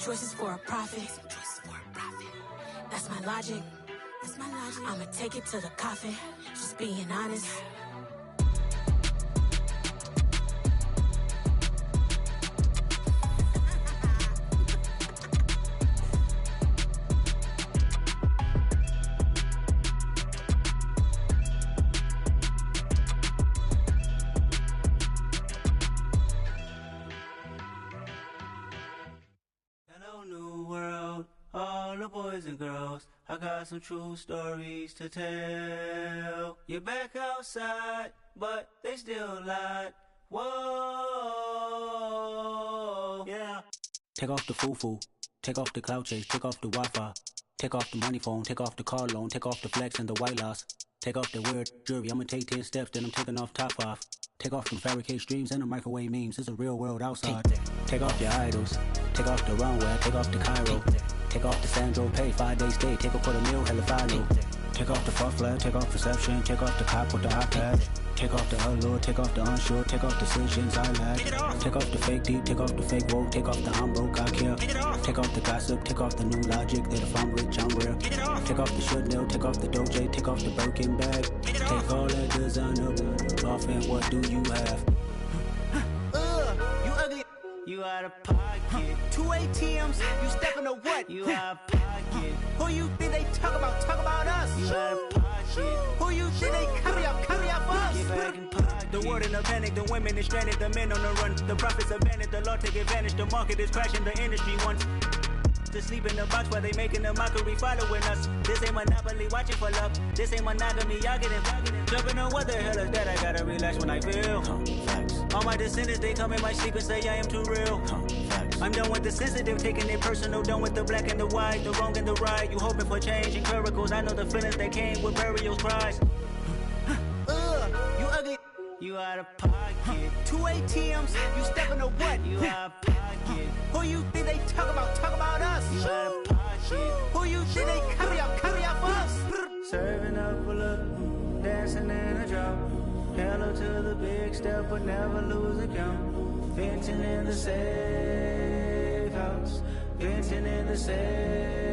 choices for a profit. That's my logic. I'ma take it to the coffin. Just being honest. Boys and girls, I got some true stories to tell. You're back outside, but they still lied. Whoa, yeah. Take off the foo-foo, take off the cloud chase, take off the Wi-Fi, take off the money phone, take off the car loan, take off the flex and the white loss, take off the weird jewelry. I'ma take 10 steps, then I'm taking off top 5. Take off them fabricate streams and the microwave memes. It's a real world outside. Take off your idols, take off the runway, take off the Cairo. Take off the Sandro pay, 5-day stay, take a $250,000, hella final. Take off the fuck flag, take off perception, take off the cop with the iPad. Take off the allure, take off the unsure, take off decisions I lack. Take off the fake deep, take off the fake woke, take off the I'm broke, I care. Take off the gossip, take off the new logic, that if I'm rich, I'm real. Take off the Chanel, take off the Doja, take off the Birkin bag. Take all that designer off and what do you have? You ugly. You out of pocket. 2 ATMs, you stepping to what? You out of pocket. Who you think they talk about? Talk about us. You out of pocket. Who you think they carry up for us? Get back in pocket. The world in a panic, the women is stranded, the men on the run. The profits abandoned, the law take advantage. The market is crashing, the industry wants to sleep in the box while they making a mockery following us. This ain't monopoly, watching for love. This ain't monogamy, y'all getting jumping on what the hell is that? I gotta relax when I feel. All my descendants, they come in my sleep and say I am too real. I'm done with the sensitive, taking it personal. Done with the black and the white, the wrong and the right. You hoping for change and miracles. I know the feelings that came with burials, cries. You ugly. You out of pocket. 2 ATMs, you stepping to what? You out of pocket. Who you think they talk about? Talk about us. You out of pocket. Who you think they carry up for us? Serving up a look, dancing in a drop. Hello to the big step, but never lose a count. Venting in the safe house. Venting in the safe.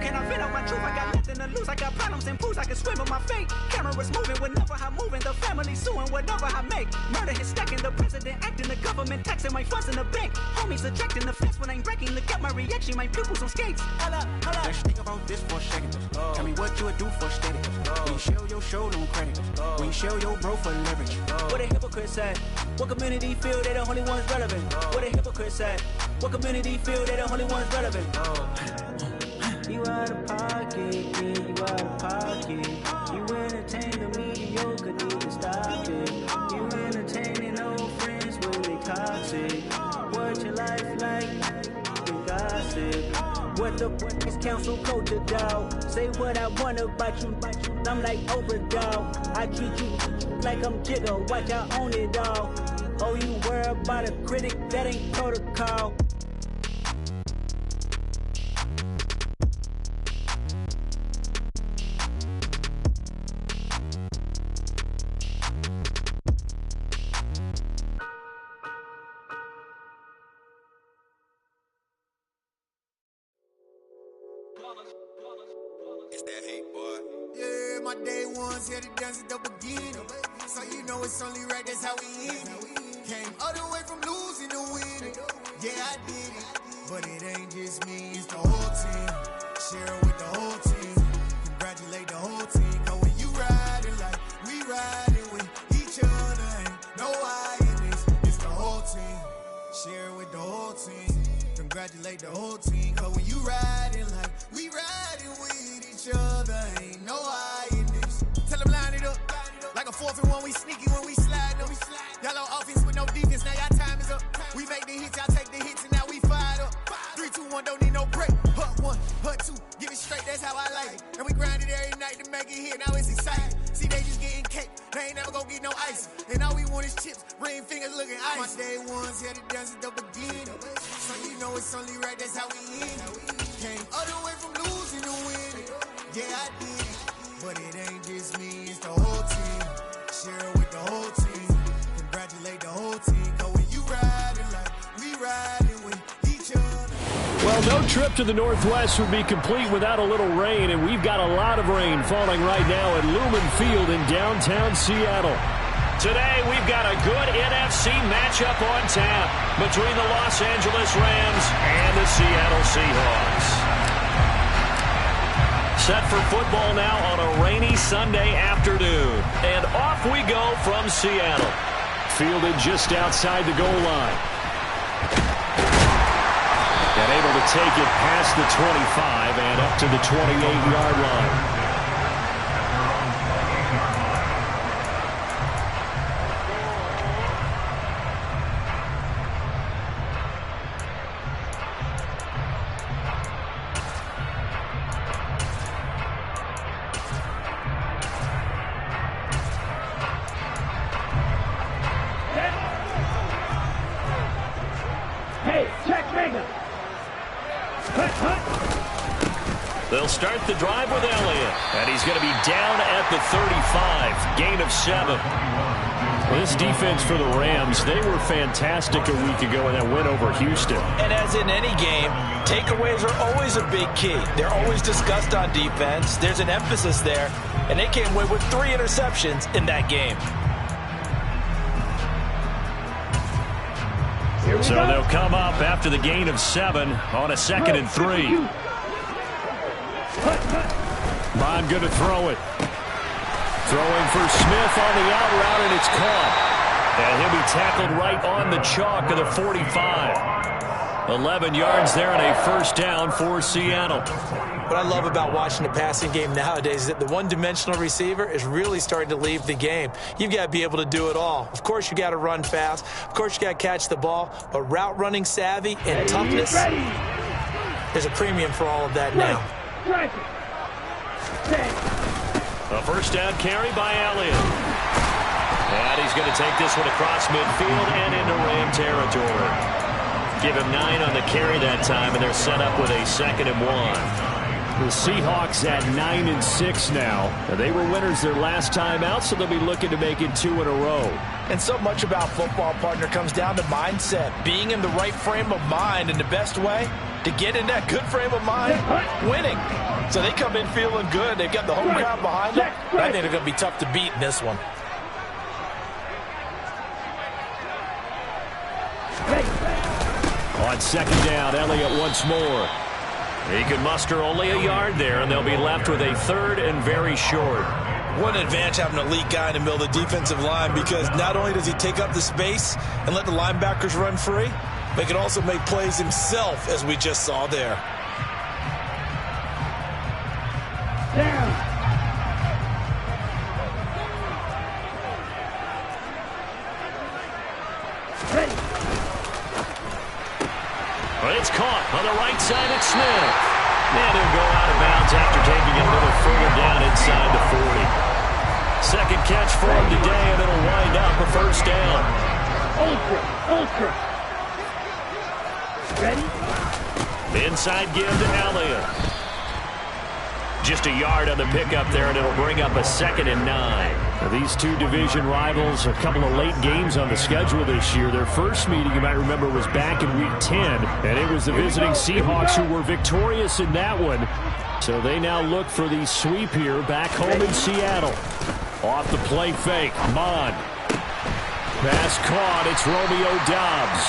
Can I vent out my truth? I got nothing to lose. I got problems and pools. I can swim with my fate. Cameras moving whenever I'm moving. The family suing whatever I make. Murder is stacking. The president acting. The government taxing my funds in the bank. Homies ejecting the fence when I'm breaking. Look at my reaction. My pupils on skates. Holla. Let's think about this for a second. Tell me what you would do for status. When you show your show, don't credit. When you show your bro for leverage. What a hypocrite said. What community feel they the only ones relevant? What a hypocrite said. What community feel they the only ones relevant? You out of pocket, yeah, you out of pocket. You entertain the mediocre, need to stop it. You entertaining old friends when they toxic. What your life like? You gossip. What the fuck is council culture, dawg? Say what I want about you. I'm like Oprah, dawg. I treat you like I'm Jigga. Watch I own it all. Oh, you worry about a critic? That ain't protocol. It's that hate, boy. Yeah, my day ones here to dance at the beginning. So you know it's only right, that's how we end it. Came all the way from losing to winning. Yeah, I did it. But it ain't just me, it's the whole team. Share it with the whole team. Congratulate the whole team. Cause when you riding like we riding with each other, ain't no I in this. It's the whole team. Share it with the whole team. Congratulate the whole team. Cause when you riding like we riding with each other, ain't no I in this. Tell them line it up. Like a 4th and 1, we sneaky when we slide up. Y'all on offense with no defense, now y'all time is up. We make the hits, y'all take the hits, and now we fired up. 3, 2, 1, don't need no break. Hut 1, hut 2, give it straight, that's how I like it. And we grind it every night to make it hit, now it's exciting. See, they just getting cake, they ain't never gonna get no ice. And all we want is chips, ring fingers looking ice. My day ones here to dance at the beginning. So you know it's only right, that's how we end it. Came all the way from losing to winning. Yeah, I did it. But it ain't just me, it's the whole team. Share it with the whole team. Congratulate the whole team. Cause when you riding like we riding with each other. Well, no trip to the Northwest would be complete without a little rain, and we've got a lot of rain falling right now at Lumen Field in downtown Seattle. Today, we've got a good NFC matchup on tap between the Los Angeles Rams and the Seattle Seahawks. Set for football now on a rainy Sunday afternoon. And off we go from Seattle. Fielded just outside the goal line. And able to take it past the 25 and up to the 28-yard line. They'll start the drive with Elliott, and he's going to be down at the 35, gain of 7. Well, this defense for the Rams, they were fantastic a week ago in that win over Houston. And as in any game, takeaways are always a big key. They're always discussed on defense. There's an emphasis there, and they came away with 3 interceptions in that game. So they'll come up after the gain of 7 on a 2nd and 3. Bond going to throw it. Throwing for Smith on the out route, and it's caught. And he'll be tackled right on the chalk of the 45. 11 yards there and a first down for Seattle. What I love about watching the passing game nowadays is that the one-dimensional receiver is really starting to leave the game. You've got to be able to do it all. Of course, you got to run fast. Of course, you got to catch the ball. But route running savvy and toughness, there's a premium for all of that now. A first down carry by Elliott. And he's going to take this one across midfield and into Ram territory. Give him 9 on the carry that time, and they're set up with a 2nd and 1. The Seahawks at 9-6 now. They were winners their last time out, so they'll be looking to make it 2 in a row. And so much about football, partner, comes down to mindset. Being in the right frame of mind, and the best way to get in that good frame of mind, winning. So they come in feeling good. They've got the home crowd behind them. I think they're going to be tough to beat in this one. On 2nd down, Elliott once more. He could muster only a yard there, and they'll be left with a 3rd and very short. What an advantage having an elite guy in the middle of the defensive line, because not only does he take up the space and let the linebackers run free, but he can also make plays himself, as we just saw there. But it's caught on the right side at Smith. And he'll go out of bounds after taking it a little further down inside the 40. 2nd catch for him today, and it'll wind up a first down. Ultra. Ready? The inside give to Elliott. Just a yard on the pickup there, and it'll bring up a 2nd and 9. Now, these two division rivals, a couple of late games on the schedule this year. Their first meeting, you might remember, was back in Week 10, and it was the visiting Seahawks who were victorious in that one. So they now look for the sweep here back home in Seattle. Off the play fake, Mond. Pass caught, it's Romeo Doubs.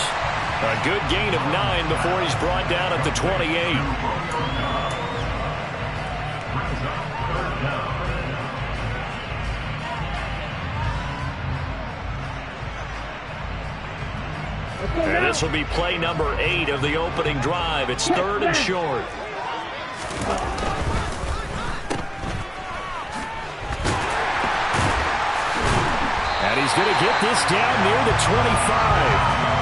A good gain of 9 before he's brought down at the 28. And this will be play number 8 of the opening drive. It's 3rd and short. And he's going to get this down near the 25.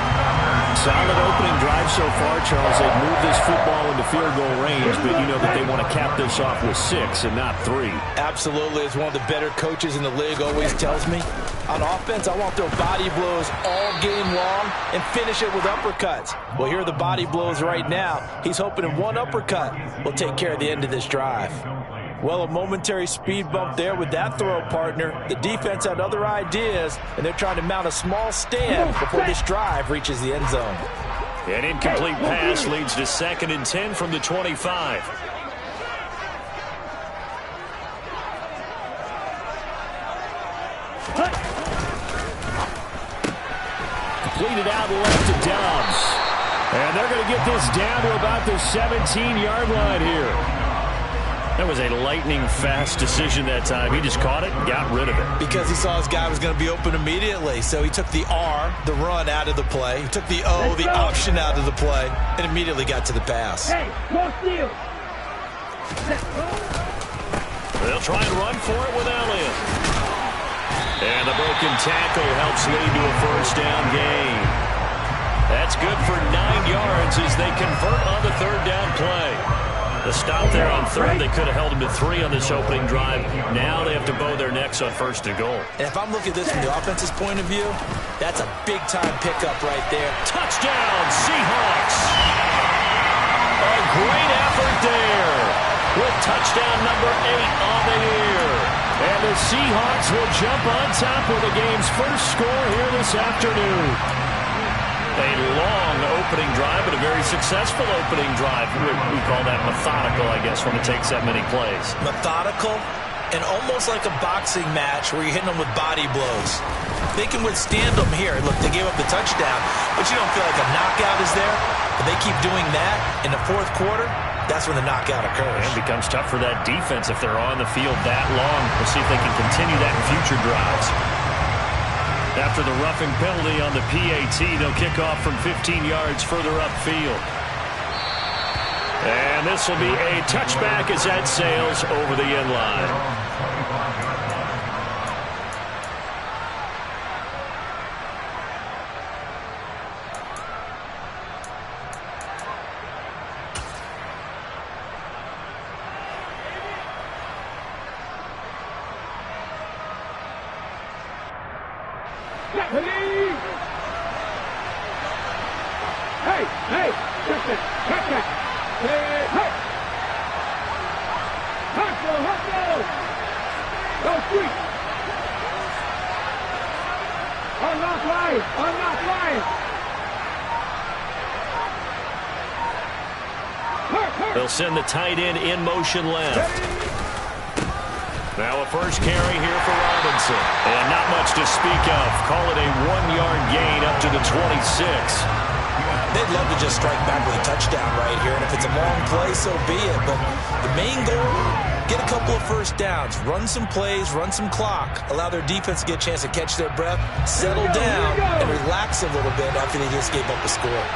Solid opening drive so far, Charles. They've moved this football into field goal range, but you know that they want to cap this off with 6 and not 3. Absolutely. As one of the better coaches in the league always tells me, on offense, I want to throw body blows all game long and finish it with uppercuts. Well, here are the body blows right now. He's hoping in one uppercut will take care of the end of this drive. Well, a momentary speed bump there with that throw, partner. The defense had other ideas, and they're trying to mount a small stand before this drive reaches the end zone. An incomplete pass leads to 2nd and 10 from the 25. Completed out left to Dobbs. And they're going to get this down to about the 17-yard line here. That was a lightning-fast decision that time. He just caught it and got rid of it. Because he saw his guy was going to be open immediately. So he took the R, the run, out of the play. He took the O, the option, out of the play, and immediately got to the pass. Hey, go steal. They'll try and run for it with Elliott. And the broken tackle helps lead to a first down gain. That's good for 9 yards as they convert on the third down play. The stop there on third, they could have held him to 3 on this opening drive. Now they have to bow their necks on 1st and goal. And if I'm looking at this from the offense's point of view, that's a big-time pickup right there. Touchdown, Seahawks! A great effort there with touchdown number 8 on the year. And the Seahawks will jump on top with the game's first score here this afternoon. A long opening drive, but a very successful opening drive. We call that methodical, I guess, when it takes that many plays. Methodical and almost like a boxing match where you're hitting them with body blows. They can withstand them here. Look, they gave up the touchdown, but you don't feel like a knockout is there. But they keep doing that in the fourth quarter, that's when the knockout occurs. And it becomes tough for that defense if they're on the field that long. We'll see if they can continue that in future drives. After the roughing penalty on the PAT, they'll kick off from 15 yards further upfield. And this will be a touchback as that sails over the end line. Hey, listen, catch that. Hey, hustle. Go sweet. Unlock line. They'll send the tight end in motion left. Now a first carry here for Robinson. And not much to speak of. Call it a 1-yard gain up to the 26. They'd love to just strike back with a touchdown right here. And if it's a long play, so be it. But the main goal, get a couple of first downs. Run some plays, run some clock. Allow their defense to get a chance to catch their breath, settle down, and relax a little bit after they just gave up a score.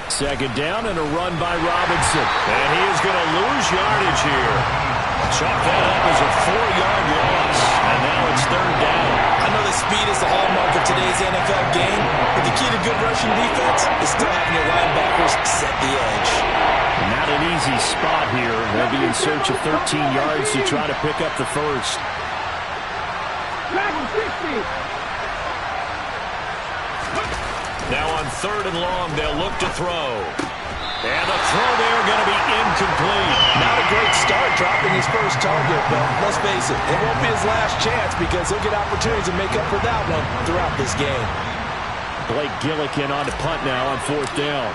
Second down and a run by Robinson. And he is going to lose yardage here. Chalk that up as a 4-yard loss. And now it's third down. I know the speed is the hallmark of today's NFL game, but the key to good rushing defense is still having your linebackers set the edge. Not an easy spot here. They'll be in search of 13 yards to try to pick up the first. Now on third and long, they'll look to throw. And the throw there going to be incomplete. Not a great start dropping his first target, but let's face it, it won't be his last chance because he'll get opportunities to make up for that one throughout this game. Blake Gillikin on to punt now on fourth down.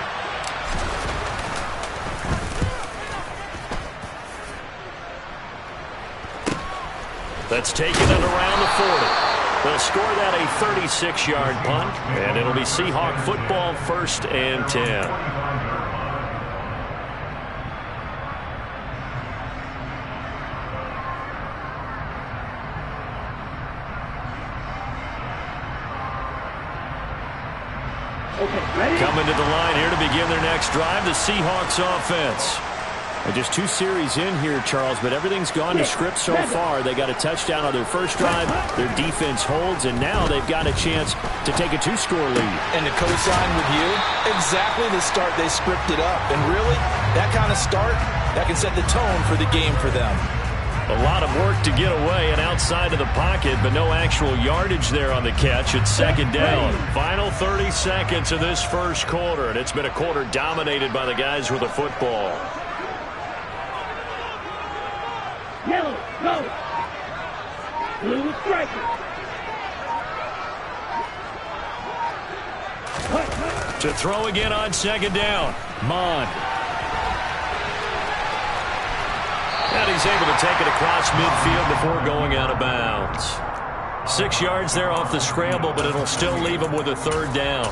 That's taken it around the 40. They'll score that a 36-yard punt, and it'll be Seahawk football, 1st and 10. Coming to the line here to begin their next drive, the Seahawks offense. And just 2 series in here, Charles, but everything's gone to script so far. They got a touchdown on their first drive. Their defense holds, and now they've got a chance to take a 2-score lead. And to co-sign with you, exactly the start they scripted up. And really, that kind of start, that can set the tone for the game for them. A lot of work to get away and outside of the pocket, but no actual yardage there on the catch. It's second down. Final 30 seconds of this first quarter, and it's been a quarter dominated by the guys with the football. Yellow, go. Blue striker. To throw again on second down, Mond. And he's able to take it across midfield before going out of bounds. 6 yards there off the scramble, but it'll still leave him with a third down.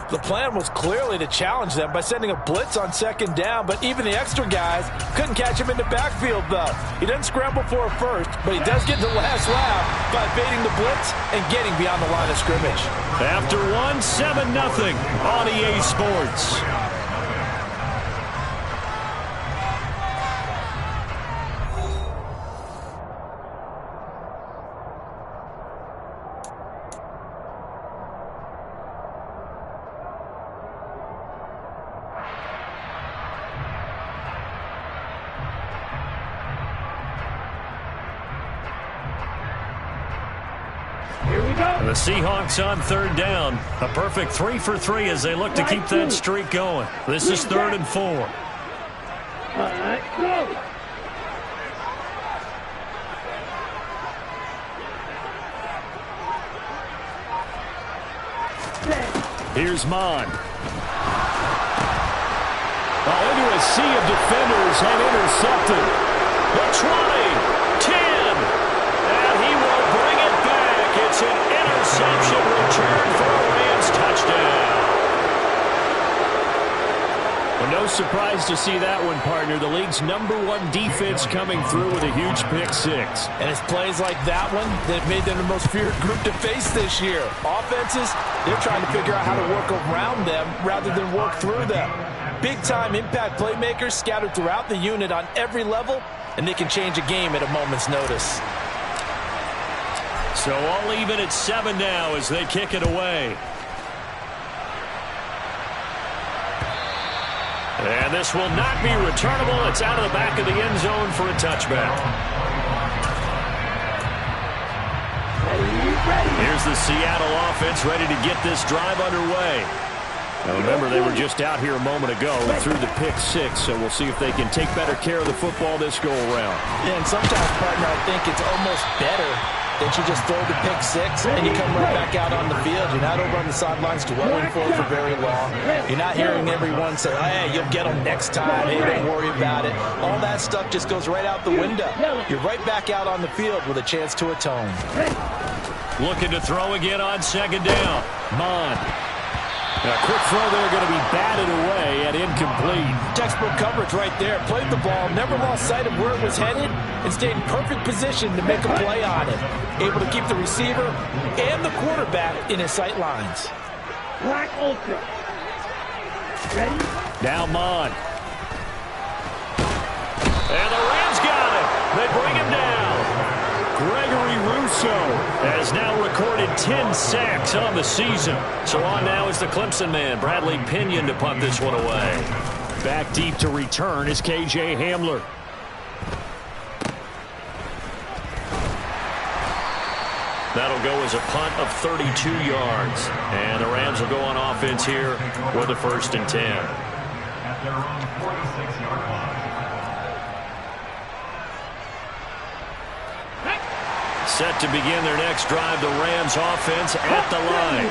The plan was clearly to challenge them by sending a blitz on second down, but even the extra guys couldn't catch him in the backfield, though. He doesn't scramble for a first, but he does get the last lap by evading the blitz and getting beyond the line of scrimmage. After one, 7-0 on EA Sports. The Seahawks on third down. A perfect 3 for 3 as they look to keep that streak going. This is 3rd and 4. All right, go. Here's Mond. Into a sea of defenders and intercepted. The 20, 10, and he will bring it back. It's an interception return for a Rams touchdown. Well, no surprise to see that one, partner. The league's #1 defense coming through with a huge pick six. And it's plays like that one that made them the most feared group to face this year. Offenses, they're trying to figure out how to work around them rather than work through them. Big-time impact playmakers scattered throughout the unit on every level, and they can change a game at a moment's notice. So all even at 7 now as they kick it away. And this will not be returnable. It's out of the back of the end zone for a touchback. Here's the Seattle offense ready to get this drive underway. Now remember, they were just out here a moment ago and threw the pick six, so we'll see if they can take better care of the football this go-around. Yeah, and sometimes, partner, I think it's almost better that you just throw the pick six and you come right back out on the field. You're not over on the sidelines dwelling for very long. You're not hearing everyone say, hey, you'll get them next time. Hey, don't worry about it. All that stuff just goes right out the window. You're right back out on the field with a chance to atone. Looking to throw again on second down. Mond. A quick throw there, going to be batted away and incomplete. Textbook coverage right there. Played the ball, never lost sight of where it was headed, and stayed in perfect position to make a play on it. Able to keep the receiver and the quarterback in his sight lines. Black Ultra. Ready? Now Mond. And the Rams got him. They bring him down. Gregory Rousseau has now recorded 10 sacks on the season. So on now is the Clemson man, Bradley Pinion, to punt this one away. Back deep to return is KJ Hamler. That'll go as a punt of 32 yards. And the Rams will go on offense here with a 1st and 10. At their own 46-yard line. Set to begin their next drive, the Rams offense at the line.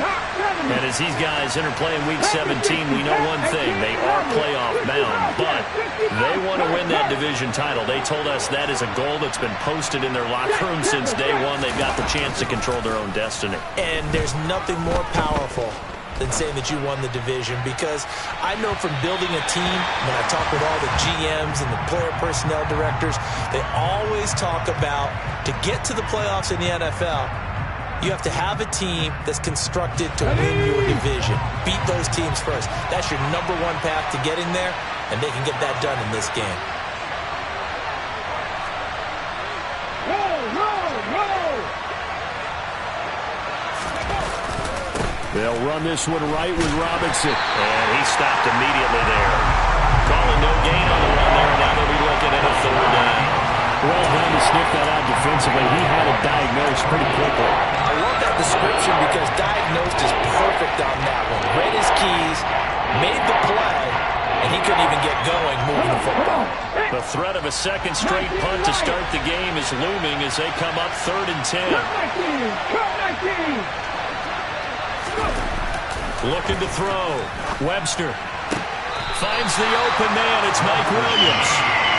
And as these guys enter play in Week 17, we know one thing. They are playoff bound, but they want to win that division title. They told us that is a goal that's been posted in their locker room since day one. They've got the chance to control their own destiny. And there's nothing more powerful than saying that you won the division, because I know from building a team, when I talk with all the GMs and the player personnel directors, they always talk about, to get to the playoffs in the NFL, you have to have a team that's constructed to win your division. Beat those teams first. That's your #1 path to getting there, and they can get that done in this game. They'll run this one right with Robinson. And he stopped immediately there. Calling no gain on the run there. Now they'll be looking at a 3rd down. Well done to sniff that out defensively. He had it diagnosed pretty quickly. I love that description because diagnosed is perfect on that one. Read his keys, made the play, and he couldn't even get going moving the football. The threat of a second straight punt to start the game is looming as they come up 3rd and 10. Looking to throw. Webster finds the open man. It's Mike Williams.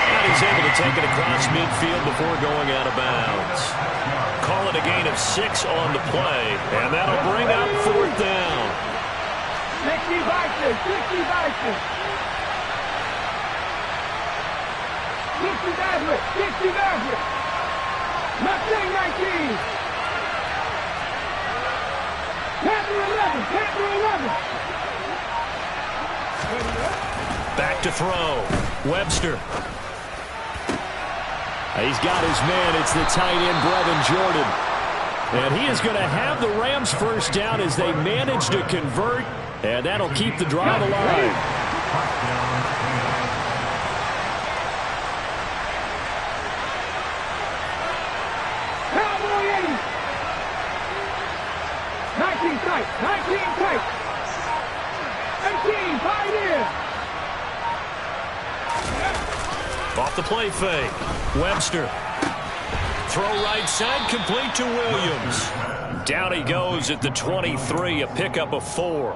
And he's able to take it across midfield before going out of bounds. Call it a gain of 6 on the play, and that'll bring up 4th down. 60 Vikings, 60 Vikings. 60 Maverick, 60 Maverick. Mustang 19. Panther 11, Panther 11. Back to throw. Webster. He's got his man. It's the tight end, Brevin Jordan. And he is going to have the Rams first down as they manage to convert. And that'll keep the drive alive. Cowboy 80. 19 tight, 19 tight. 18, fight in. Off the play fake. Webster. Throw right side, complete to Williams. Down he goes at the 23, a pickup of 4.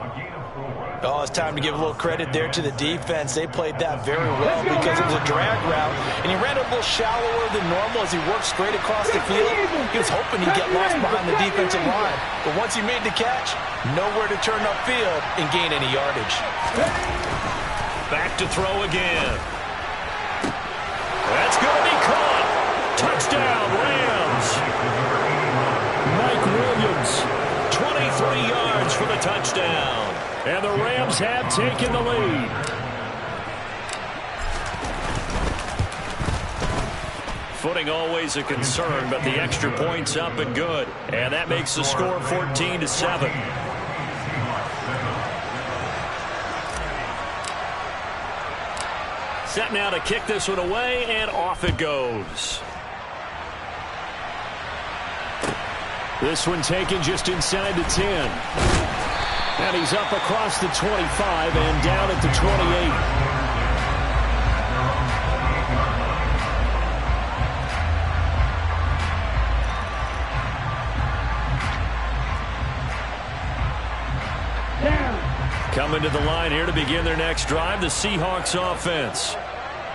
Oh, it's time to give a little credit there to the defense. They played that very well because it was a drag route, and he ran a little shallower than normal as he worked straight across the field. He was hoping he'd get lost behind the defensive line, but once he made the catch, nowhere to turn upfield and gain any yardage. Back to throw again. That's going to be caught. Touchdown, Rams. Mike Williams, 23 yards for the touchdown. And the Rams have taken the lead. Footing always a concern, but the extra point's up and good. And that makes the score 14-7. Set now to kick this one away, and off it goes. This one taken just inside the 10. And he's up across the 25 and down at the 28. Coming to the line here to begin their next drive, the Seahawks offense.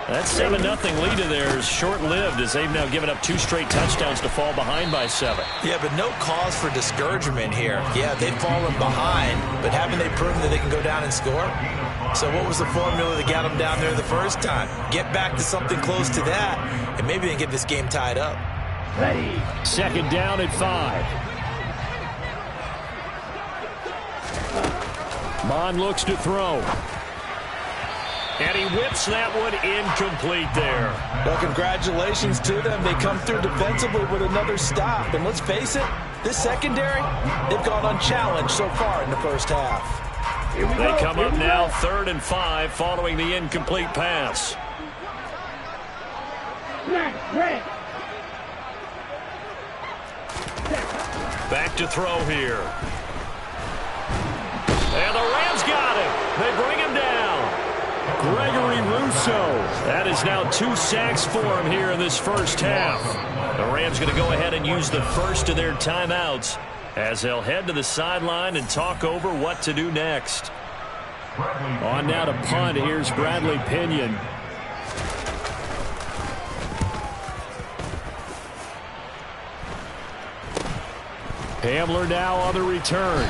That 7-0 lead of theirs short-lived as they've now given up 2 straight touchdowns to fall behind by 7. Yeah, but no cause for discouragement here. Yeah, they've fallen behind, but haven't they proven that they can go down and score? So what was the formula that got them down there the first time? Get back to something close to that, and maybe they can get this game tied up. Ready. 2nd down at 5. Mon looks to throw. And he whips that one incomplete there. Well, congratulations to them. They come through defensively with another stop. And let's face it, this secondary, they've gone unchallenged so far in the first half. They come up now 3rd and 5 following the incomplete pass. Back to throw here. And the Rams got him. They bring him down. Gregory Rousseau. That is now 2 sacks for him here in this first half. The Rams going to go ahead and use the first of their timeouts as they'll head to the sideline and talk over what to do next. On now to punt. Here's Bradley Pinion. Hamler now on the return.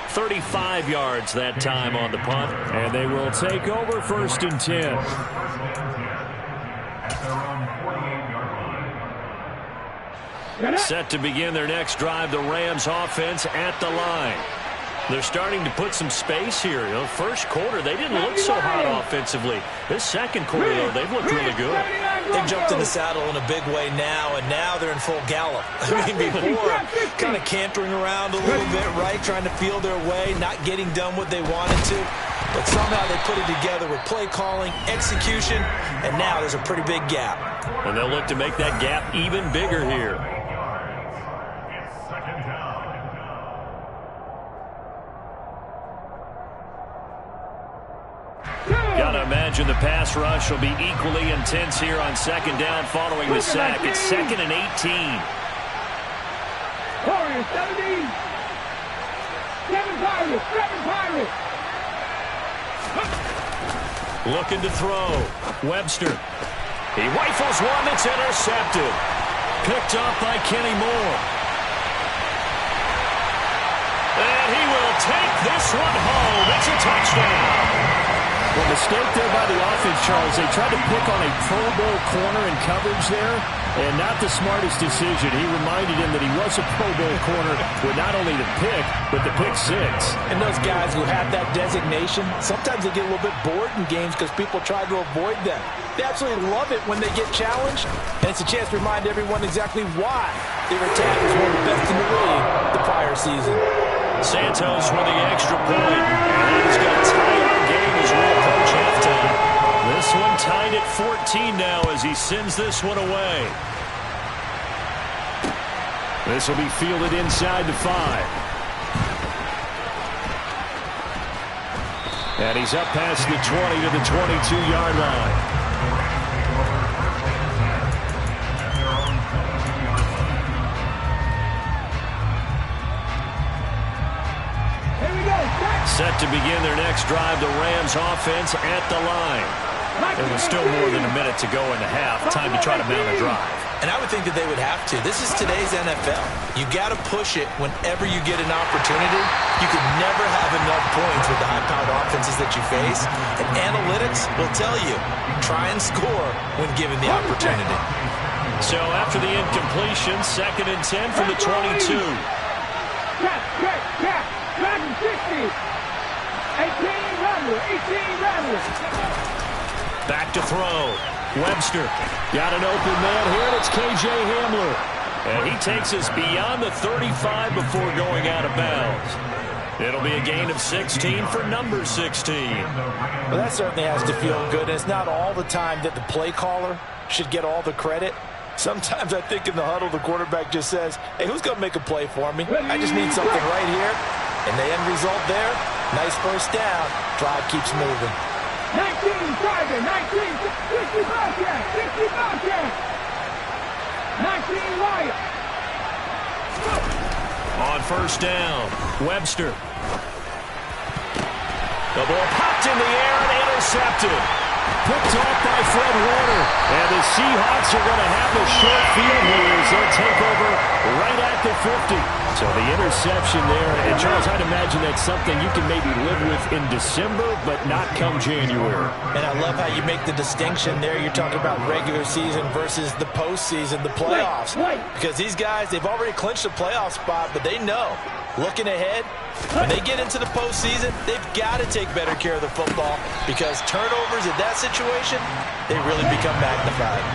35 yards that time on the punt. And they will take over 1st and 10. Set to begin their next drive, the Rams offense at the line. They're starting to put some space here. You know, first quarter, they didn't look so hot offensively. This second quarter, though, they've looked really good. They've jumped in the saddle in a big way now, and now they're in full gallop. I mean, before, kind of cantering around a little bit, right, trying to feel their way, not getting done what they wanted to. But somehow they put it together with play calling, execution, and now there's a pretty big gap. And they'll look to make that gap even bigger here. Gotta imagine the pass rush will be equally intense here on 2nd down following the sack. It's 2nd and 18. Pirates! Seven Pirates! Looking to throw. Webster. He rifles one that's intercepted. Picked up by Kenny Moore. And he will take this one home. It's a touchdown. Well, mistake there by the offense, Charles. They tried to pick on a Pro Bowl corner in coverage there, and not the smartest decision. He reminded him that he was a Pro Bowl corner with not only the pick, but the pick six. And those guys who have that designation, sometimes they get a little bit bored in games because people try to avoid them. They absolutely love it when they get challenged, and it's a chance to remind everyone exactly why their attack was one of the best in the league the prior season. Santos with the extra point, and he's going to tie our game as we approach halftime. This one tied at 14 now as he sends this one away. This will be fielded inside the 5. And he's up past the 20 to the 22-yard line. Set to begin their next drive, the Rams offense at the line. There was still more than a minute to go in the half. Time to try to mount a drive. And I would think that they would have to. This is today's NFL. You got to push it whenever you get an opportunity. You could never have enough points with the high-powered offenses that you face. And analytics will tell you, try and score when given the opportunity. So after the incompletion, 2nd and 10 from the 22. Back and 60. 18 Rattler. Back to throw. Webster got an open man here, and it's K.J. Hamler. And he takes us beyond the 35 before going out of bounds. It'll be a gain of 16 for number 16. Well, that certainly has to feel good. And it's not all the time that the play caller should get all the credit. Sometimes I think in the huddle, the quarterback just says, hey, who's going to make a play for me? I just need something right here. And the end result there, nice first down. Drive keeps moving. 19 Tiger, 19, 60 Bobcat, 60 Bobcat. 19 Wyatt. On first down, Webster. The ball popped in the air and intercepted. Picked off by Fred Warner. And the Seahawks are going to have a short field here as they'll take over right at the 50. So the interception there. And, Charles, I'd imagine that's something you can maybe live with in December, but not come January. And I love how you make the distinction there. You're talking about regular season versus the postseason, the playoffs. Because these guys, they've already clinched a playoff spot, but they know, looking ahead, when they get into the postseason, they've got to take better care of the football because turnovers in that situation, they really become magnified.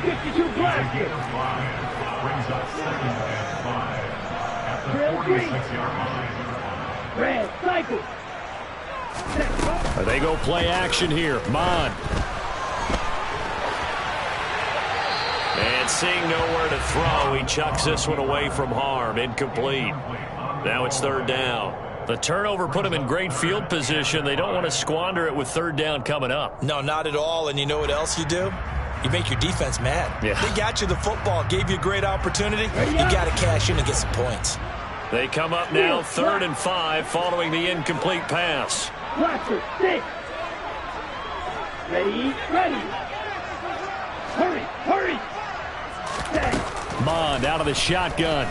52 Blaster. Red cycle. They go play action here. Mon. And seeing nowhere to throw, he chucks this one away from harm. Incomplete. Now it's 3rd down. The turnover put him in great field position. They don't want to squander it with 3rd down coming up. No, not at all. And you know what else you do? You make your defense mad. Yeah. They got you the football, gave you a great opportunity. You got to cash in and get some points. They come up now 3rd and 5 following the incomplete pass. Blaster, 6. Ready. Hurry. Mond out of the shotgun.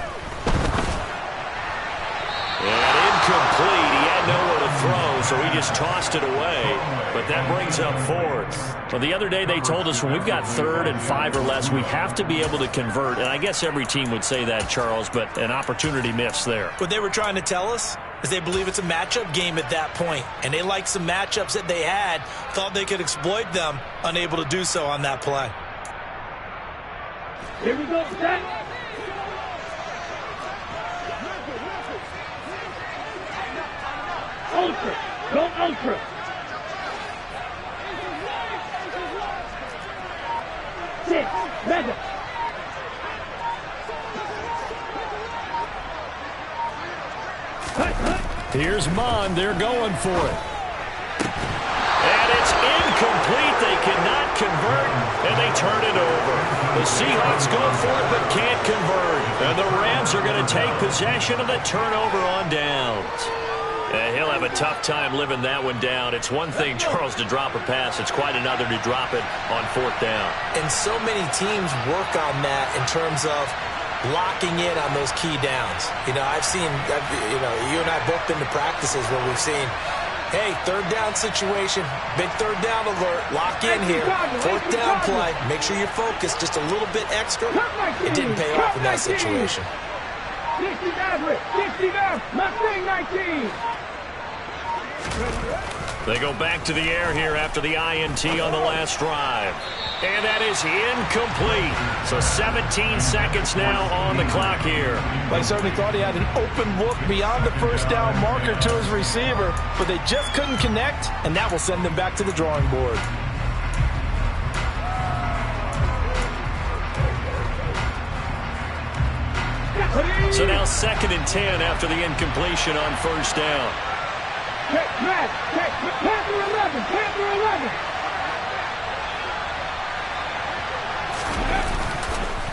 And incomplete. He had nowhere to throw, so he just tossed it away. But that brings up 4th. Well, the other day they told us when we've got 3rd and 5 or less, we have to be able to convert. And I guess every team would say that, Charles, but an opportunity missed there. What they were trying to tell us is they believe it's a matchup game at that point. And they liked some matchups that they had, thought they could exploit them, unable to do so on that play. Here we go, set. Ultra. Go ultra. Six. Mega. Here's Mond. They're going for it. And it's incomplete. They cannot convert, and they turn it over. The Seahawks go for it but can't convert. And the Rams are going to take possession of the turnover on downs. He'll have a tough time living that one down. It's one thing, Charles, to drop a pass. It's quite another to drop it on 4th down. And so many teams work on that in terms of locking in on those key downs. I've seen, you and I both been to practices where we've seen, hey, 3rd down situation, big 3rd down alert, lock in here, 4th down play, make sure you're focused just a little bit extra. It didn't pay off in that situation. 19. They go back to the air here after the INT on the last drive. And that is incomplete. So 17 seconds now on the clock here. I certainly thought he had an open look beyond the 1st down marker to his receiver, but they just couldn't connect, and that will send them back to the drawing board. So now 2nd and 10 after the incompletion on 1st down. Panther 11.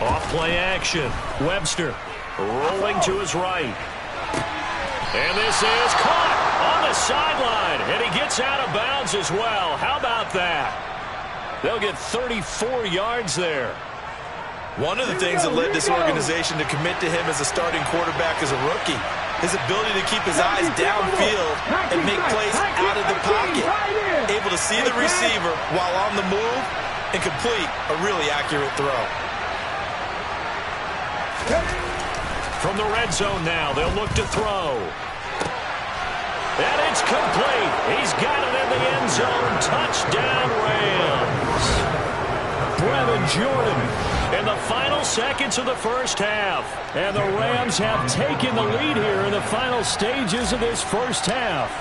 Off play action. Webster rolling to his right. And this is caught on the sideline. And he gets out of bounds as well. How about that? They'll get 34 yards there. One of the things that led this organization to commit to him as a starting quarterback as a rookie, his ability to keep his eyes downfield and make plays out of the pocket. Able to see the receiver while on the move and complete a really accurate throw. From the red zone now, they'll look to throw. And it's complete. He's got it in the end zone. Touchdown, Rams. Brevin Jordan in the final seconds of the 1st half. And the Rams have taken the lead here in the final stages of this 1st half.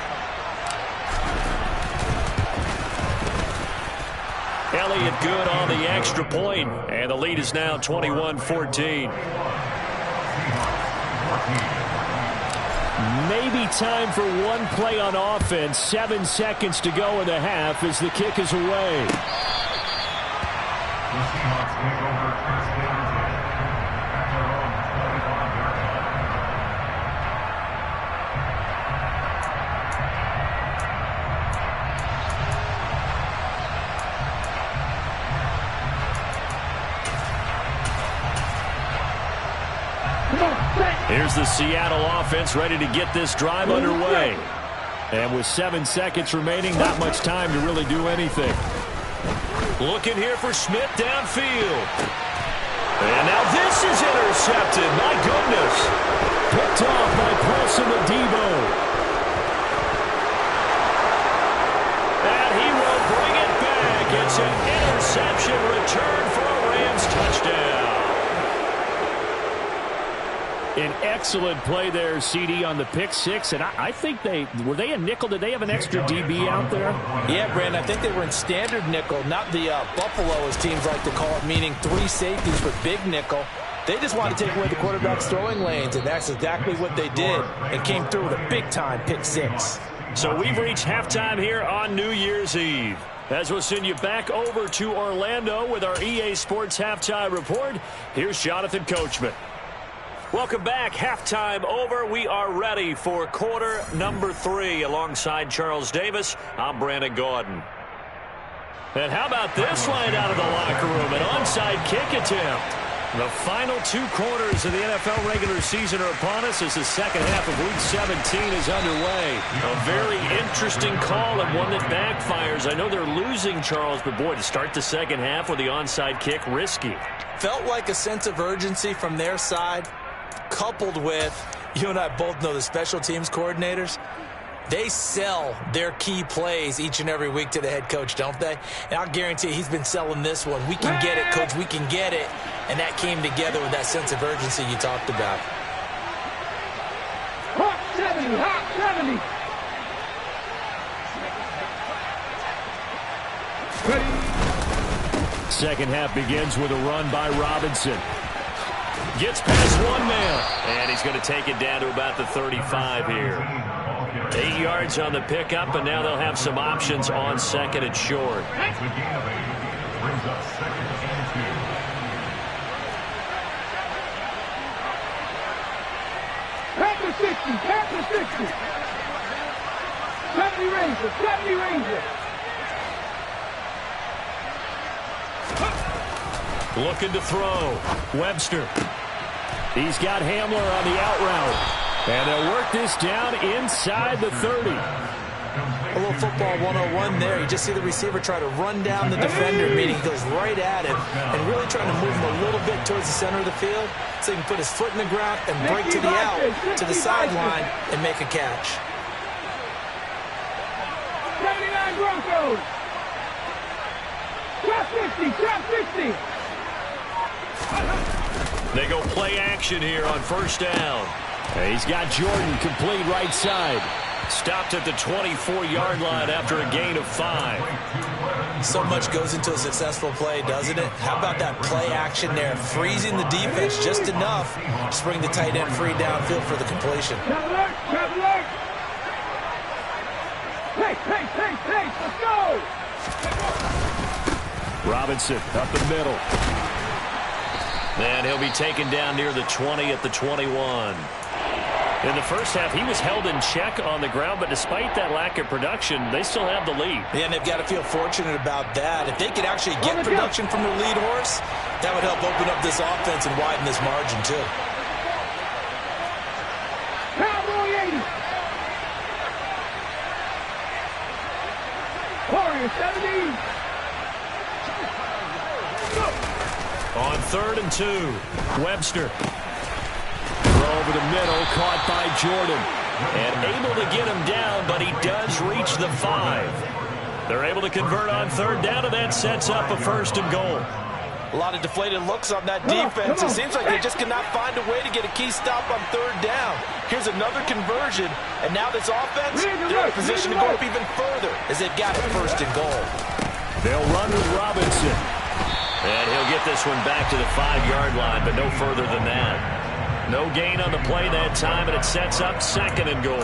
Elliott good on the extra point, and the lead is now 21-14. Maybe time for one play on offense. 7 seconds to go in the half as the kick is away. Here's the Seattle offense ready to get this drive underway. And with 7 seconds remaining, not much time to really do anything. Looking here for Smith downfield. And now this is intercepted. My goodness. Picked off by Paulson Adebo. And he will bring it back. It's an interception return for a Rams touchdown. An excellent play there, CD, on the pick six. And I think were they a nickel? Did they have an extra DB out there? Yeah, Brandon, I think they were in standard nickel, not the Buffalo, as teams like to call it, meaning 3 safeties with big nickel. They just wanted to take away the quarterback's throwing lanes, and that's exactly what they did, and came through with a big-time pick six. So we've reached halftime here on New Year's Eve. As we'll send you back over to Orlando with our EA Sports Halftime Report, here's Jonathan Coachman. Welcome back. Halftime over. We are ready for quarter number 3. Alongside Charles Davis, I'm Brandon Gordon. And how about this line out of the locker room? An onside kick attempt. The final 2 quarters of the NFL regular season are upon us as the second half of Week 17 is underway. A very interesting call and one that backfires. I know they're losing, Charles, but boy, to start the second half with the onside kick, risky. Felt like a sense of urgency from their side, coupled with, you and I both know the special teams coordinators, they sell their key plays each and every week to the head coach, don't they? And I'll guarantee you he's been selling this one. We can get it, coach, we can get it. And that came together with that sense of urgency you talked about. Hot 70, hot 70. Second half begins with a run by Robinson. Gets past one man, and he's going to take it down to about the 35 here. 8 yards on the pickup, and now they'll have some options on second and short. to 60. Tap to 60. 70 Rangers. 70 Rangers. Looking to throw. Webster. He's got Hamler on the out route. And they'll work this down inside the 30. A little football 101 there. You just see the receiver try to run down the defender, meaning he goes right at him and really trying to move him a little bit towards the center of the field so he can put his foot in the ground and break to the out, to the sideline, and make a catch. 79 Broncos. Trap 50. Trap 50. They go play action here on first down. He's got Jordan complete right side. Stopped at the 24-yard line after a gain of 5. So much goes into a successful play, doesn't it? How about that play action there? Freezing the defense just enough to bring the tight end free downfield for the completion. Trap alert. Trap alert. Hey, let's go. Robinson up the middle. And he'll be taken down near the 20 at the 21. In the first half, he was held in check on the ground, but despite that lack of production, they still have the lead. Yeah, and they've got to feel fortunate about that. If they could actually get production from their lead horse, that would help open up this offense and widen this margin, too. Cowboy 80. Warrior 70. On 3rd and 2, Webster. Throw over the middle, caught by Jordan. And able to get him down, but he does reach the 5. They're able to convert on 3rd down, and that sets up a 1st and goal. A lot of deflated looks on that defense. It seems like they just cannot find a way to get a key stop on 3rd down. Here's another conversion, and now this offense, they're in a position to go up even further as they've got a 1st and goal. They'll run with Robinson. And he'll get this one back to the 5-yard line, but no further than that. No gain on the play that time, and it sets up 2nd and goal.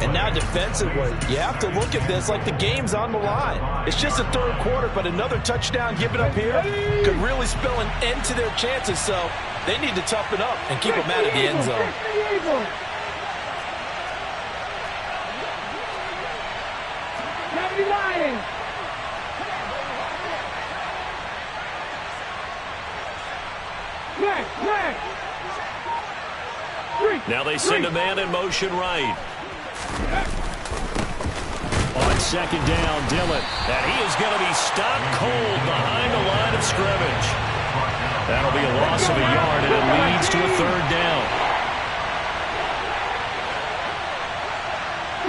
And now defensively, you have to look at this like the game's on the line. It's just the 3rd quarter, but another touchdown given up here could really spell an end to their chances, so they need to toughen up and keep them out of the end zone. 79. Now they send a man in motion right. On 2nd down, Dillon. And he is going to be stopped cold behind the line of scrimmage. That'll be a loss of a yard, and it leads to a 3rd down.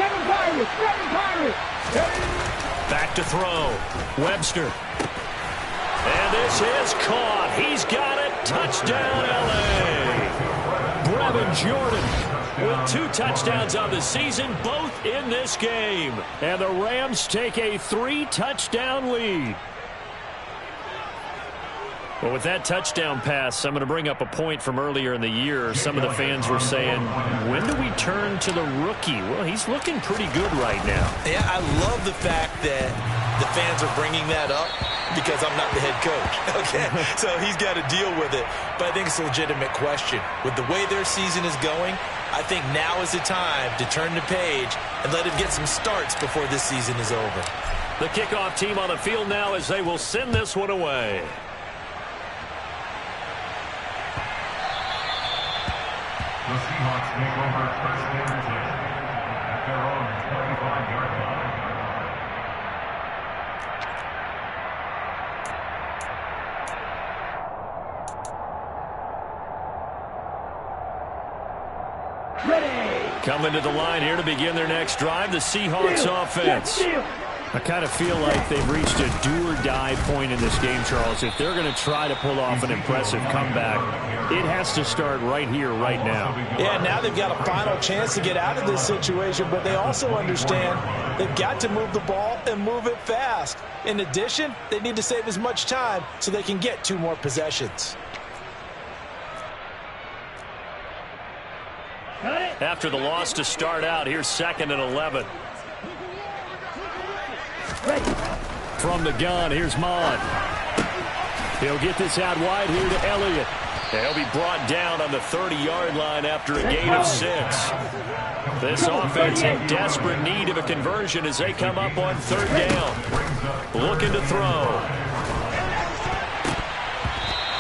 7 Pirates. Back to throw. Webster. And this is caught. He's got it. Touchdown, L.A. Brevin Jordan with 2 touchdowns on the season, both in this game. And the Rams take a 3-touchdown lead. Well, with that touchdown pass, I'm going to bring up a point from earlier in the year. Some of the fans were saying, when do we turn to the rookie? Well, he's looking pretty good right now. Yeah, I love the fact that the fans are bringing that up because I'm not the head coach, okay? So he's got to deal with it. But I think it's a legitimate question. With the way their season is going, I think now is the time to turn the page and let him get some starts before this season is over. The kickoff team on the field now as they will send this one away. The Seahawks make over first and 10 at their own 25-yard line. Coming to the line here to begin their next drive, the Seahawks offense. I kind of feel like they've reached a do-or-die point in this game, Charles. If they're going to try to pull off an impressive comeback, it has to start right here, right now. Yeah, now they've got a final chance to get out of this situation, but they also understand they've got to move the ball and move it fast. In addition, they need to save as much time so they can get 2 more possessions. After the loss to start out, here's 2nd and 11. From the gun, here's Mon. He'll get this out wide here to Elliott. He'll be brought down on the 30-yard line after a gain of 6. This offense in desperate need of a conversion as they come up on 3rd down. Looking to throw.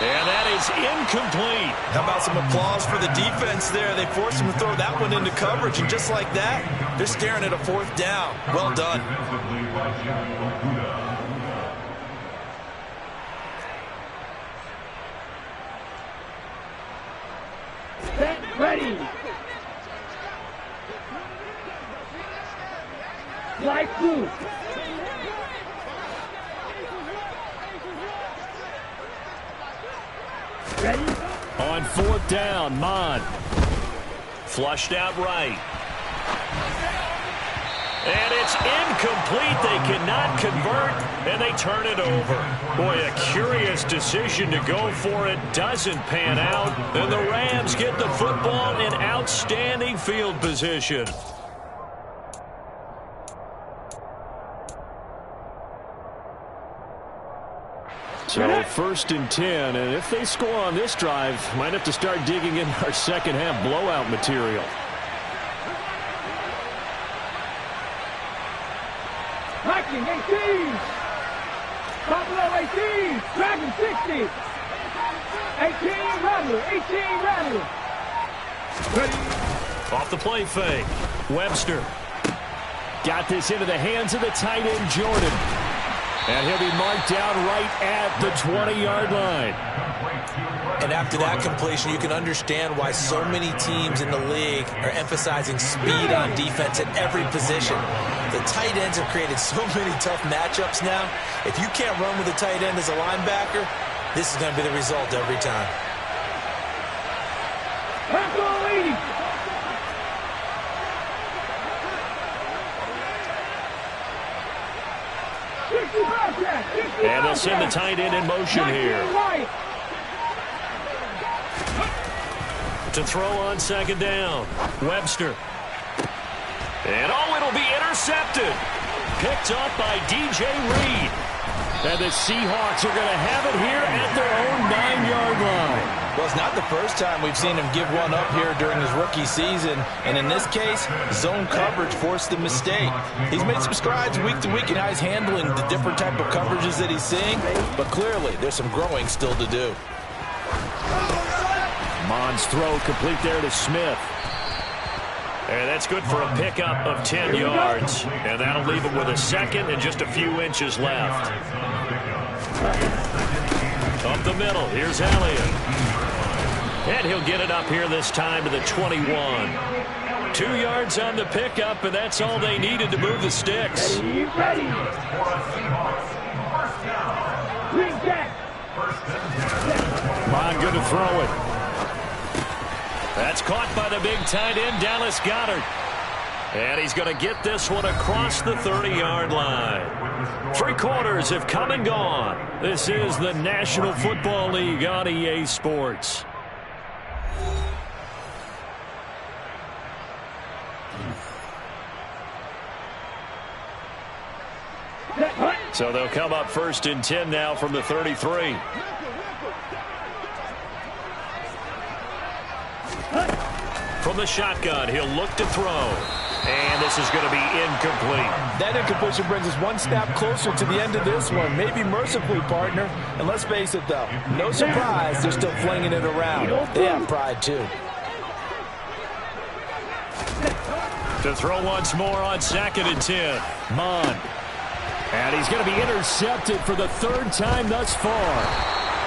And that is incomplete. How about some applause for the defense there? They forced him to throw that one into coverage, and just like that, they're staring at a 4th down. Well done. Set, ready. Flight blue. Ready? On 4th down, Mon. Flushed out right. And it's incomplete. They cannot convert, and they turn it over. Boy, a curious decision to go for it. Doesn't pan out, and the Rams get the football in outstanding field position. So 1st and 10, and if they score on this drive, might have to start digging in our second half blowout material. Viking 18. Buffalo 18. Dragon 60. 18 Rebel. 18 Rebel. Ready. Off the play fake. Webster. Got this into the hands of the tight end, Jordan. And he'll be marked down right at the 20-yard line. And after that completion, you can understand why so many teams in the league are emphasizing speed on defense at every position. The tight ends have created so many tough matchups now. If you can't run with a tight end as a linebacker, this is going to be the result every time. And they'll send the tight end in motion here. To throw on 2nd down. Webster. And it'll be intercepted. Picked up by DJ Reed. And the Seahawks are going to have it here at their own 9-yard line. Well, it's not the first time we've seen him give one up here during his rookie season. And in this case, zone coverage forced the mistake. He's made some strides week to week in how he's handling the different type of coverages that he's seeing. But clearly, there's some growing still to do. Mon's throw complete there to Smith. And that's good for a pickup of 10 yards. And that'll leave him with a 2nd and just a few inches left. Up the middle, here's Elliott. And he'll get it up here this time to the 21. 2 yards on the pickup, and that's all they needed to move the sticks. Ready. Mon good to throw it. That's caught by the big tight end, Dallas Goedert. And he's going to get this one across the 30-yard line. 3 quarters have come and gone. This is the National Football League on EA Sports. So they'll come up 1st and 10 now from the 33. From the shotgun, he'll look to throw. And this is going to be incomplete. That incompletion brings us one step closer to the end of this one. Maybe mercifully, partner. And let's face it, though, no surprise, they're still flinging it around. They have pride, too. To throw once more on 2nd and 10. Mon. And he's going to be intercepted for the 3rd time thus far.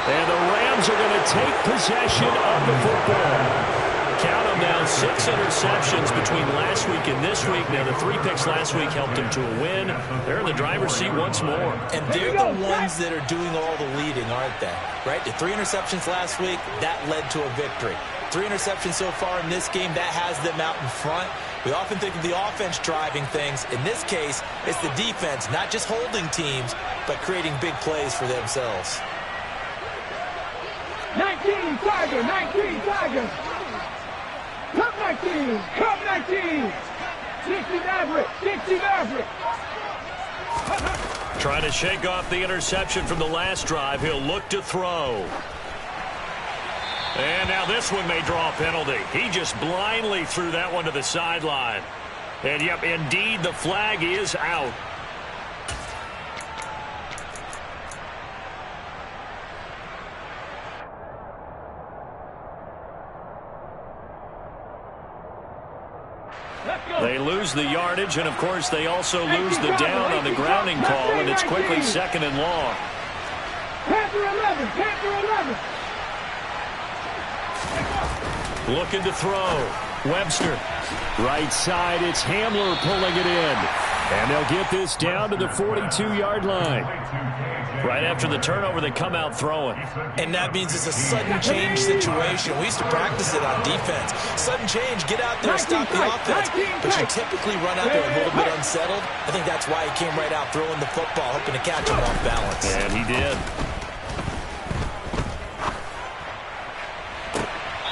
And the Rams are going to take possession of the football. Count them now, 6 interceptions between last week and this week. Now, the 3 picks last week helped them to a win. They're in the driver's seat once more. And they're the ones that are doing all the leading, aren't they? Right? The 3 interceptions last week, that led to a victory. 3 interceptions so far in this game, that has them out in front. We often think of the offense driving things. In this case, it's the defense, not just holding teams, but creating big plays for themselves. 19 Tiger, 19 Tiger. Come 19, come 19. 60 Maverick, 60 Maverick. Trying to shake off the interception from the last drive. He'll look to throw. And now this one may draw a penalty. He just blindly threw that one to the sideline. And, yep, indeed, the flag is out. They lose the yardage, and, of course, they also lose the down on the grounding call, and it's quickly 2nd and long. Panther 11, Panther 11. Looking to throw. Webster. Right side, it's Hamler pulling it in. And they'll get this down to the 42-yard line. Right after the turnover, they come out throwing. And that means it's a sudden change situation. We used to practice it on defense. Sudden change, get out there, stop the offense. But you typically run out there a little bit unsettled. I think that's why he came right out throwing the football, hoping to catch him off balance. And he did.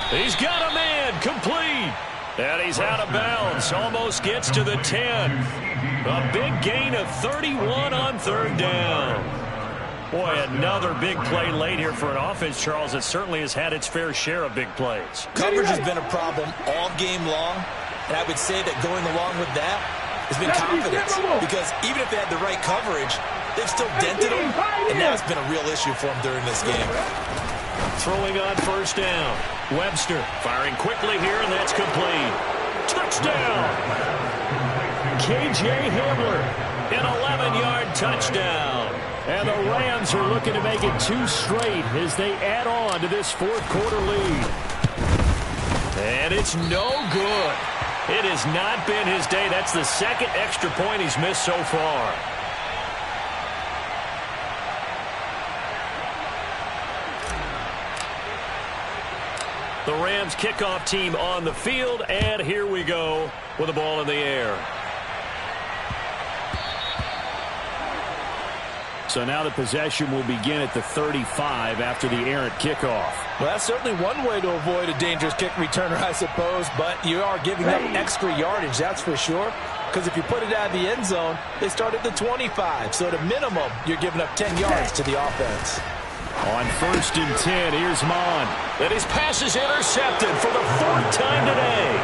He's got a man, complete. And he's out of bounds, almost gets to the 10. A big gain of 31 on 3rd down. Boy, another big play late here for an offense, Charles, that certainly has had its fair share of big plays. Coverage has been a problem all game long, and I would say that going along with that has been confidence. Because even if they had the right coverage, they've still dented them, and that's been a real issue for them during this game. Throwing on 1st down. Webster firing quickly here, and that's complete. Touchdown! K.J. Hamler, an 11-yard touchdown. And the Rams are looking to make it 2 straight as they add on to this 4th quarter lead. And it's no good. It has not been his day. That's the 2nd extra point he's missed so far. The Rams kickoff team on the field, and here we go with the ball in the air. So now the possession will begin at the 35 after the errant kickoff. Well, that's certainly one way to avoid a dangerous kick returner, I suppose, but you are giving up extra yardage, that's for sure. Because if you put it out of the end zone, they start at the 25. So at a minimum, you're giving up 10 yards to the offense. On 1st and 10, here's Mon. And his pass is intercepted for the 4th time today.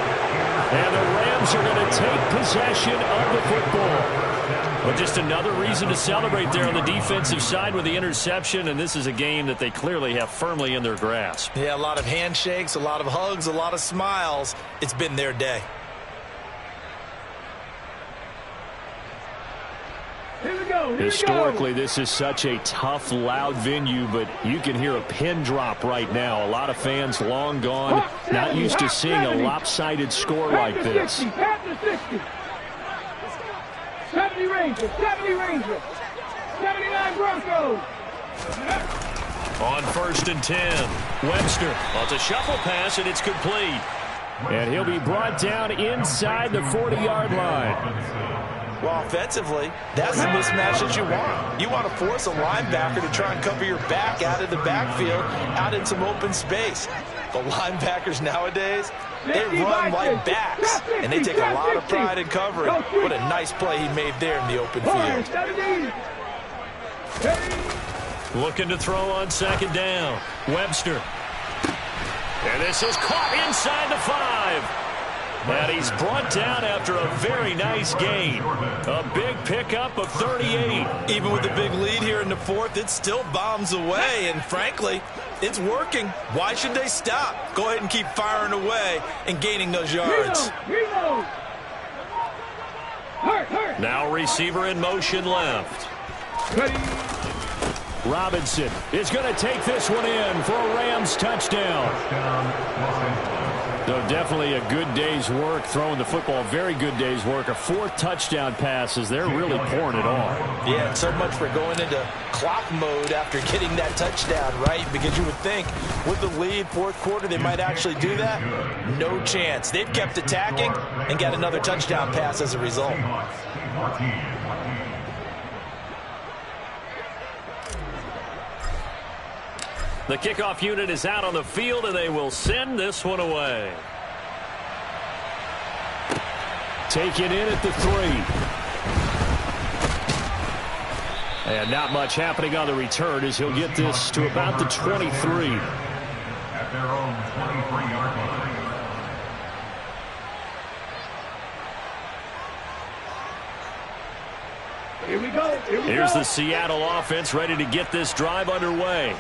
And the Rams are going to take possession of the football. But just another reason to celebrate there on the defensive side with the interception, and this is a game that they clearly have firmly in their grasp. Yeah, a lot of handshakes, a lot of hugs, a lot of smiles. It's been their day. Historically, this is such a tough, loud venue, but you can hear a pin drop right now. A lot of fans long gone, not used to seeing a lopsided score like this. 70 Rangers, 70 Rangers, 79 Broncos. On 1st and 10, Webster. Well, it's a shuffle pass, and it's complete. And he'll be brought down inside the 40-yard line. Well, offensively, that's the mismatch that you want. You want to force a linebacker to try and cover your back out of the backfield, out in some open space. The linebackers nowadays, they run like backs, and they take a lot of pride in covering. What a nice play he made there in the open field. Looking to throw on 2nd down. Webster. And this is caught inside the 5. And he's brought down after a very nice gain. A big pickup of 38. Even with the big lead here in the 4th, it still bombs away. And frankly, it's working. Why should they stop? Go ahead and keep firing away and gaining those yards. Now receiver in motion left. Robinson is going to take this one in for a Rams touchdown. So definitely a good day's work throwing the football. Very good day's work. A 4th touchdown pass as they're really pouring it on. Yeah, and so much for going into clock mode after getting that touchdown, right? Because you would think with the lead, 4th quarter, they might actually do that. No chance. They've kept attacking and got another touchdown pass as a result. The kickoff unit is out on the field, and they will send this one away. Taken in at the 3. And not much happening on the return as he'll get this to about the 23. at their own 23-yard line. Here we go. Here's the Seattle offense ready to get this drive underway.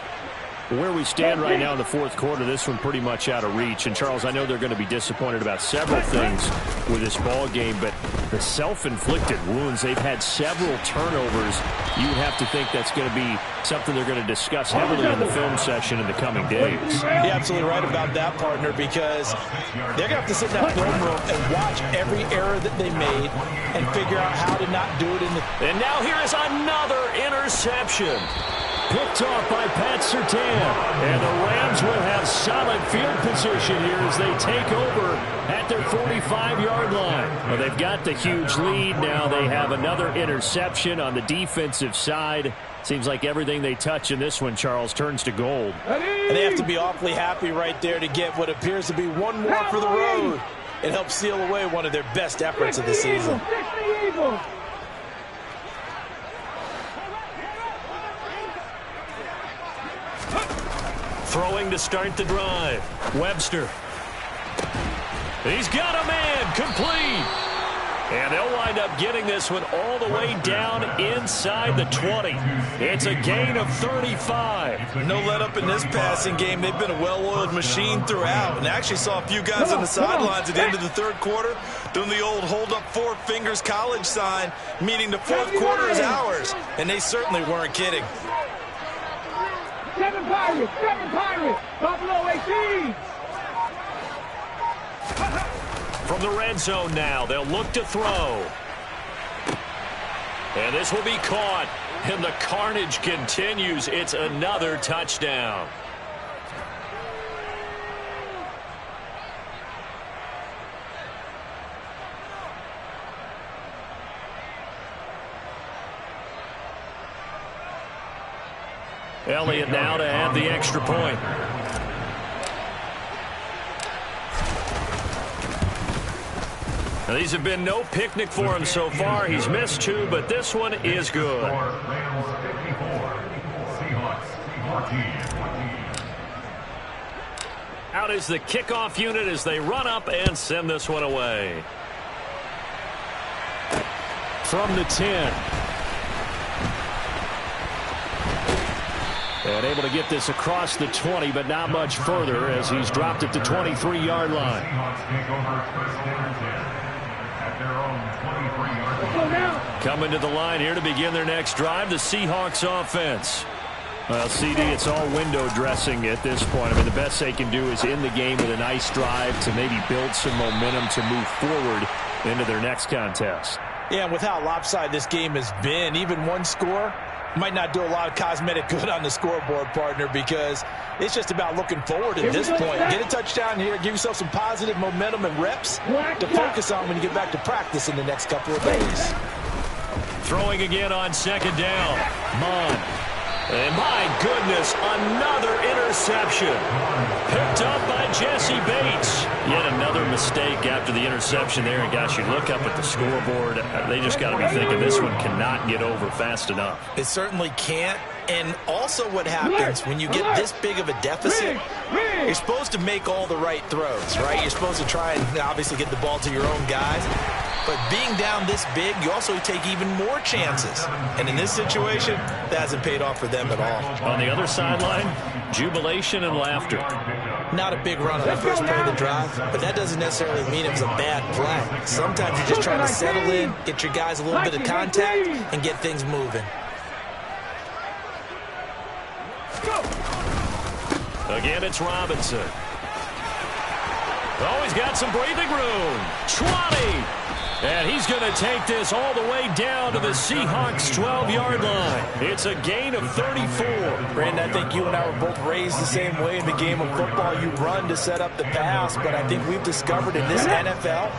Where we stand right now in the fourth quarter, this one pretty much out of reach. And, Charles, I know they're going to be disappointed about several things with this ball game, but the self-inflicted wounds, they've had several turnovers. You would have to think that's going to be something they're going to discuss heavily in the film session in the coming days. You're absolutely right about that, partner, because they're going to have to sit in that film room and watch every error that they made and figure out how to not do it in the... And now here is another interception. Picked off by Pat Surtain. And the Rams will have solid field position here as they take over at their 45-yard line. Well, they've got the huge lead. Now they have another interception on the defensive side. Seems like everything they touch in this one, Charles, turns to gold. And they have to be awfully happy right there to get what appears to be one more for the road. It helps seal away one of their best efforts of the season. Throwing to start the drive. Webster. He's got a man. Complete. And they'll wind up getting this one all the way down inside the 20. It's a gain of 35. No let up in this passing game. They've been a well-oiled machine throughout. And I actually saw a few guys on the sidelines at the end of the third quarter doing the old hold up 4 fingers college sign, meaning the fourth quarter is ours. And they certainly weren't kidding. 7 Pirates, Buffalo 18. From the red zone now, they'll look to throw. And this will be caught. And the carnage continues. It's another touchdown. Elliott now to add the extra point. Now, these have been no picnic for him so far. He's missed 2, but this one is good. Out is the kickoff unit as they run up and send this one away. From the 10. And able to get this across the 20, but not much further as he's dropped it to 23-yard line. Coming to the line here to begin their next drive, the Seahawks offense. Well, CD, it's all window dressing at this point. I mean, the best they can do is end the game with a nice drive to maybe build some momentum to move forward into their next contest. Yeah, and with how lopsided this game has been, even one score might not do a lot of cosmetic good on the scoreboard, partner, because it's just about looking forward at this point. Get a touchdown here, give yourself some positive momentum and reps to focus on when you get back to practice in the next couple of days. Throwing again on second down. Munn. And my goodness, another interception. Picked up by Jesse Bates. Yet another mistake after the interception there. And gosh, you look up at the scoreboard, they just got to be thinking this one cannot get over fast enough. It certainly can't. And also what happens when you get this big of a deficit, you're supposed to make all the right throws, right? You're supposed to try and obviously get the ball to your own guys. But being down this big, you also take even more chances. And in this situation, that hasn't paid off for them at all. On the other sideline, jubilation and laughter. Not a big run on the first play of the drive, but that doesn't necessarily mean it was a bad play. Sometimes you're just trying to settle in, get your guys a little bit of contact, and get things moving. Again, it's Robinson. Oh, he's got some breathing room. 20. And he's going to take this all the way down to the Seahawks' 12-yard line. It's a gain of 34. Brandon, I think you and I were both raised the same way in the game of football. You run to set up the pass, but I think we've discovered in this NFL,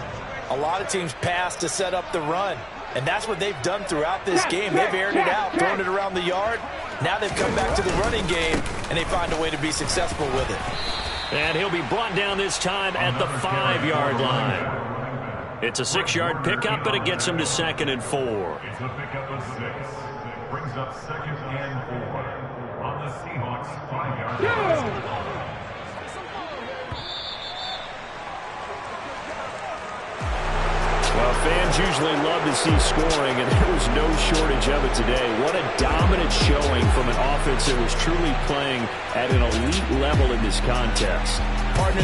a lot of teams pass to set up the run. And that's what they've done throughout this game. They've aired it out, thrown it around the yard. Now they've come back to the running game, and they find a way to be successful with it. And he'll be brought down this time at the 5-yard line. It's a 6-yard pickup, but it gets him to 2nd and 4. It's a pickup of 6. Brings up 2nd and 4 on the Seahawks 5-yard line. Well, fans usually love to see scoring, and there was no shortage of it today. What a dominant showing from an offense that was truly playing at an elite level in this contest. Partner